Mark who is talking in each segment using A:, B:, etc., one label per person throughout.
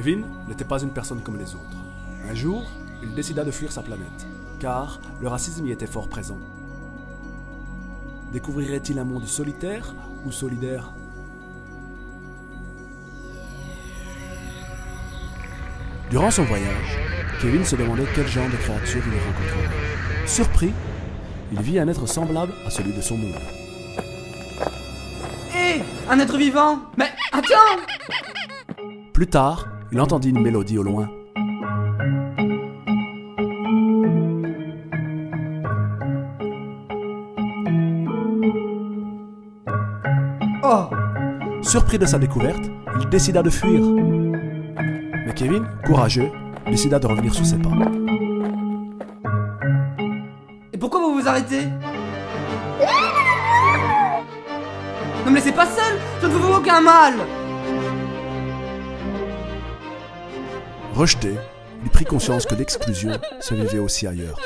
A: Kevin n'était pas une personne comme les autres. Un jour, il décida de fuir sa planète, car le racisme y était fort présent. Découvrirait-il un monde solitaire ou solidaire? Durant son voyage, Kevin se demandait quel genre de créature il rencontrerait. Surpris, il vit un être semblable à celui de son monde.
B: Hé, un être vivant! Mais attends!
A: Plus tard, il entendit une mélodie au loin.
B: Oh!
A: Surpris de sa découverte, il décida de fuir. Mais Kevin, courageux, décida de revenir sur ses pas.
B: Et pourquoi vous vous arrêtez? Ne me laissez pas seul! Je ne vous veux aucun mal!
A: Rejeté, il prit conscience que l'exclusion se vivait aussi ailleurs.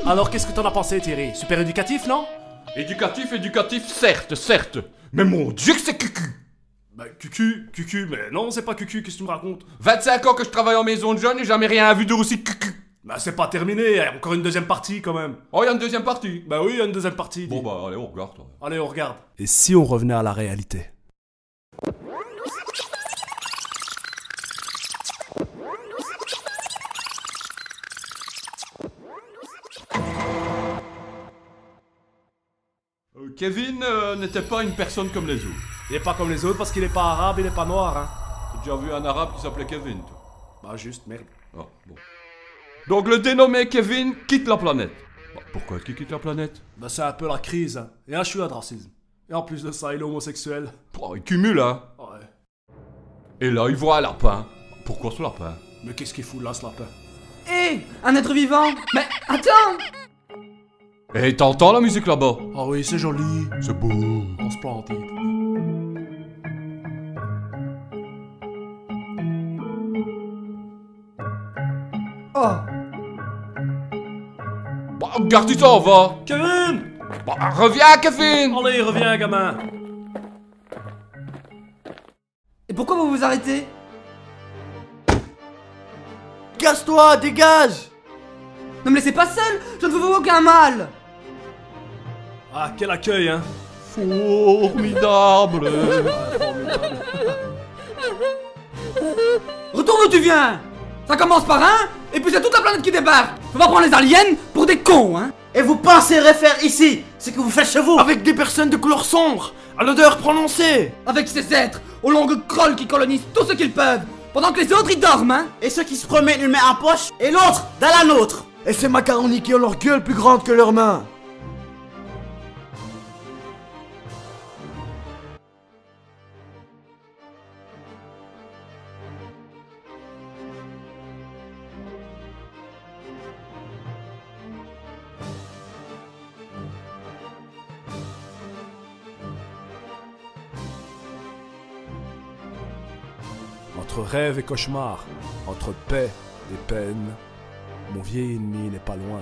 A: Alors qu'est-ce que t'en as pensé, Thierry? Super éducatif, non?
C: Éducatif, certes. Mais mon Dieu que c'est cucu!
A: Bah cucu, mais non, c'est pas cucu, qu'est-ce que tu me racontes?
C: 25 ans que je travaille en maison de jeunes et jamais rien vu de aussi cucu!
A: Bah c'est pas terminé, il y a encore une deuxième partie quand même.
C: Oh, il y a une deuxième partie?
A: Bah oui, il y a une deuxième partie.
C: Bon bah, allez, on regarde. Toi.
A: Allez, on regarde. Et si on revenait à la réalité?
C: Kevin n'était pas une personne comme les autres.
A: Il est pas comme les autres parce qu'il est pas arabe, il est pas noir, hein.
C: T'as déjà vu un arabe qui s'appelait Kevin, toi?
A: Bah juste, merde.
C: Ah, bon. Donc le dénommé Kevin quitte la planète. Bah, pourquoi est-ce qu'il quitte la planète?
A: Bah c'est un peu la crise, hein. Et un chouïa de racisme. Et en plus de ça, il est homosexuel.
C: Oh, il cumule, hein.
A: Ouais.
C: Et là, il voit un lapin. Pourquoi ce lapin?
A: Mais qu'est-ce qu'il fout là, ce lapin?
B: Hé, un être vivant! Mais attends!
C: Et t'entends la musique là-bas?
A: Ah oui, c'est joli.
C: C'est beau.
A: On se plante.
B: Oh!
C: Bah, regarde, tu t'en vas.
A: Kevin!
C: Bah, reviens, Kevin.
A: Allez, reviens, gamin.
B: Et pourquoi vous vous arrêtez?
D: Casse-toi, dégage!
B: Ne me laissez pas seul! Je ne vous veux aucun mal!
A: Ah, quel accueil, hein.
C: Formidable.
B: Retourne où tu viens! Ça commence par un, et puis c'est toute la planète qui débarque! Faut pas prendre les aliens pour des cons, hein!
D: Et vous penserez faire ici ce que vous faites chez vous avec des personnes de couleur sombre, à l'odeur prononcée,
B: Avec ces êtres, aux longues crolles qui colonisent tout ce qu'ils peuvent, pendant que les autres ils dorment, hein!
D: et ceux qui se promènent une main en poche et l'autre dans la nôtre. Et ces macaronis qui ont leur gueule plus grande que leurs mains.
A: Entre rêve et cauchemar, entre paix et peine, mon vieil ennemi n'est pas loin.